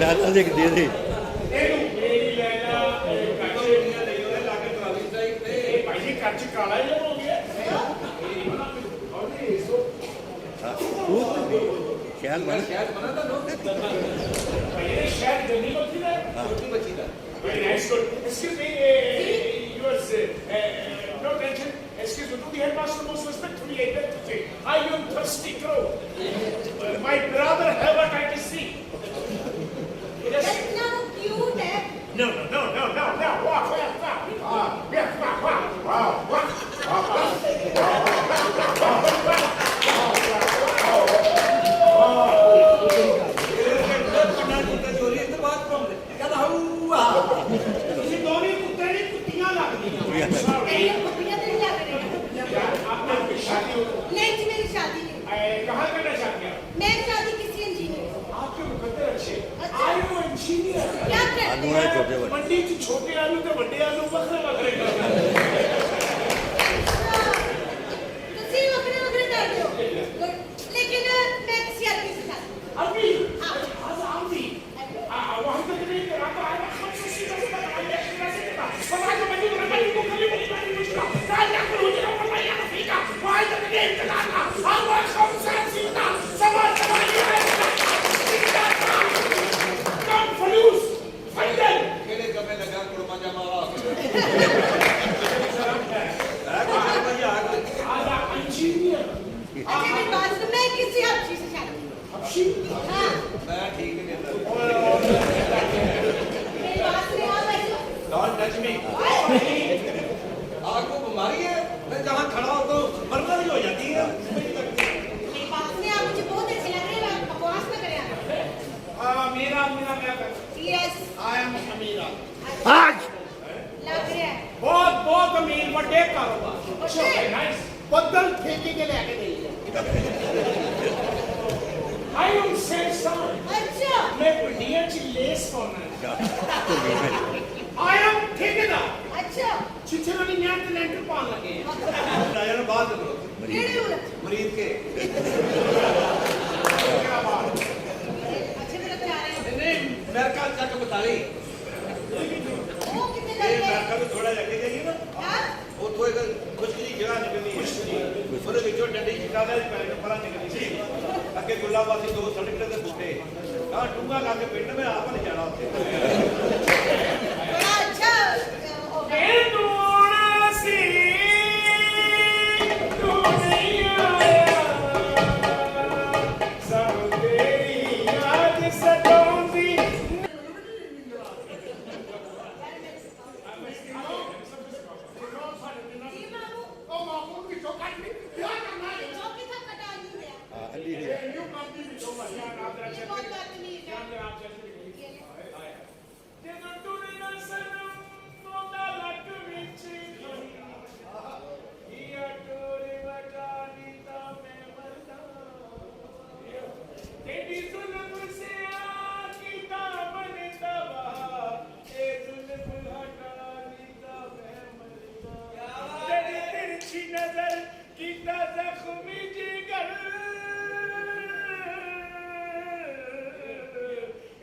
ज्यादा देख दे दे शहर बना no tension. Excuse me, do the headmaster most respectfully I beg to say, I am thirsty crow. My brother hepatitis C. That's not cute, eh? No. Walk. नहीं जी मेरी शादी नहीं। कहाँ करना चाहती हैं? मैं शादी किसी इंजीनियर। आपके मुकद्दर अच्छे। आलू इंजीनियर। क्या करते हैं? मंडी की छोटे आलू के बड़े आलू बकरे तुसी वगैरह कर दो। लेकिन मैं किसी आदमी से शादी। अभी आज आऊँगी। वहाँ तक नहीं करा तो आया हम सुशी का सुबह आया कैसे का? समाज में मंडी को कभी मुश्किल। काल ना करो जी हम लाया फीका। वहाँ तक नहीं करा था। हम हम सीता समाज confused. Final. केले कमे लगा कुड़मा जमावा आजा इंजीनियर अच्छा मेरी बात सुनो मैं किसी हबशी से शादी। हबशी हाँ मैं ठीक नहीं था मेरी बात सुनो आप ऐसे डोंट टच मी आपको बीमारी है मैं जहाँ खड़ा होता हूँ मरना भी हो जाती है मेरी बात सुनो आप मुझे बहुत अच्छे लग रहे हैं आप बकवास ना करें आप। मेरा क्या कर यस आई एम अमीरा आज लग रहा है। बहुत अमीर बड़े कारोबार Okay. नाइस बदल ठेके के लेके नहीं आई एम सेल्समैन अच्छा मैं इंडिया की लेस कौन है आई एम ठेकेदार अच्छा चिट्ठे वाली न्याय के लेंटर पान लगे हैं राजा ने बात करो केड़े हो मरीज के क्या बात अच्छे में लग जा रहे हैं। नहीं अमेरिका तक बताली वो कितने ये लग गए? अमेरिका में थोड़ा जाके जाइए ना हाँ? ਉੱਥੋਂ ਇੱਕ ਖੁਸ਼ਕੀ ਜਗ੍ਹਾ ਨਿਕਲਦੀ ਹੈ ਉਹਦੇ ਵਿੱਚੋਂ ਡੰਡੀ ਛਿਕਾਦਾ ਦੀ ਪੈਰ ਫਲਾਂ ਨਿਕਲਦੀ ਸੀ ਅੱਗੇ ਗੁੱਲਾਬਾਦੀ ਦੋ ਸੜਕਾਂ ਦੇ ਬੂਟੇ ਆਹ ਡੂੰਗਾ ਲਾ ਕੇ ਪਿੰਡ ਮੈਂ ਆਪ ਨਹੀਂ ਜਾਣਾ ਉੱਥੇ बड़ा अच्छा हो गया। ए दूना सी तू नहीं आया सब तेरी याद सताऊंगी जी मामू ओ मामू की चौकाट में क्या करना है चौकी तक कटा नहीं है। अली ये न्यू कंपनी की चौकाट यार आप ये बहुत बात नहीं है। ध्यान दे आप चलते ये ले। तेरा टूटना सनम मोदा लट विच ये टोरे वटानी ता मैं मरदा तेरी जुल्म से कीता मन तबा ए जुल्म हटानी ता मैं मरदा तेरी तिरछी नजर कीता जख्मी जिगर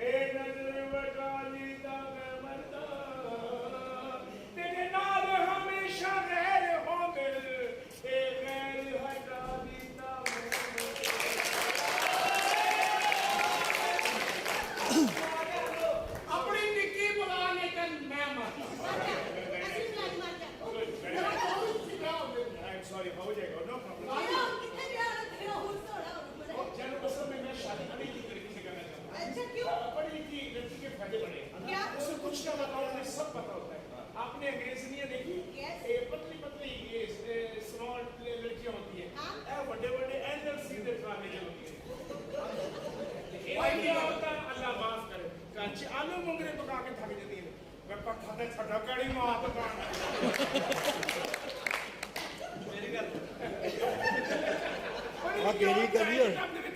ए नजर वटानी दा मैं मरदा तेरे नाल हमेशा गैर होंगे ए गैर हटानी दा मैं अपनी निक्की बुला लेकिन मैं मरदा अच्छा, असली लाज मार जा। I'm sorry, हो जाएगा नो प्रॉब्लम ये कितने प्यार रखे हो हुस तो रहा हो। चलो असल में मैं शादी अभी की तरीके से करना चाहता हूँ अच्छा क्यों? बड़ी की लड़की के फायदे बड़े क्या? उसे कुछ ना बताओ उन्हें सब पता होता है आपने अंग्रेजनियाँ देखी Yes. ये पतली ये स्मॉल लड़कियाँ होती है हाँ? बड़े एंजल सीधे खाने की होती है भाई क्या होता है अल्लाह माफ करे कांची आलू मुंगरे पका के थक जाती है मैं खाते छटा कड़ी मां पकान मेरी गल तेरी कभी हो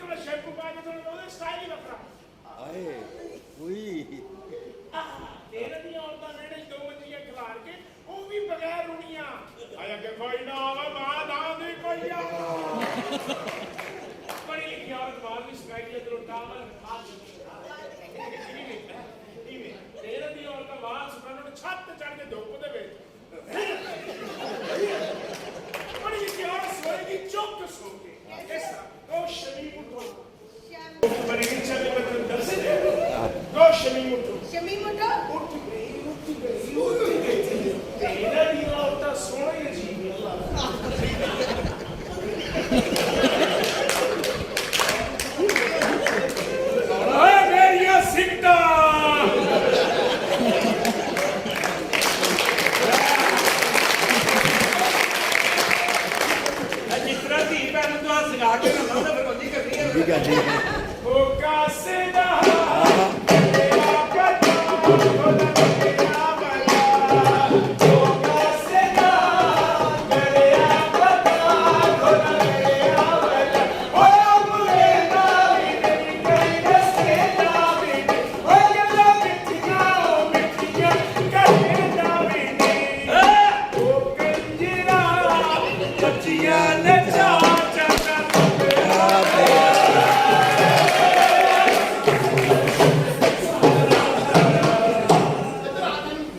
थोड़ा शैम्पू पा के थोड़ा स्टाइल ही रखना आए कोई तेरे दी औरतां नेड़े दो मंजियां खिलार के वो भी बगैर रुनियां आया के कोई ना आवे मां दां दी कोई आ बड़ी लिखी औरत बाद में स्काई के तो टावल हाथ ਛੱਤ ਚੜ ਕੇ ਧੁੱਪ ਦੇ ਵਿੱਚ ਬੜੀ ਕਿਉਂ ਸੋਏਗੀ ਚੁੱਪ ਸੋ ਕੇ ਇਸ ਉਹ ਸ਼ਮੀਮ ਤੋਂ ਬੜੀ ਚੱਲੇ ਮੈਂ ਦੱਸੇ ਉਹ ਸ਼ਮੀਮ ਤੋਂ ਉੱਠ ਗਈ ਇਹਨਾਂ ਦੀ ਔਰਤਾਂ ਸੋਹਣੀ ਜੀ ਓਏ ਮੇਰੀਆਂ ਸਿੱਟਾਂ ਜਿਸ ਤਰ੍ਹਾਂ ਧੀ ਭੈਣ ਨੂੰ ਤੂੰ ਹੱਸ ਗਾ ਕੇ ਨਾ ਫਿਰ ਬੰਦੀ ਕਰਨੀ ਹੈ ਠੀਕ ਹੈ ਉਹ ਕਾਸੇ ਦਾ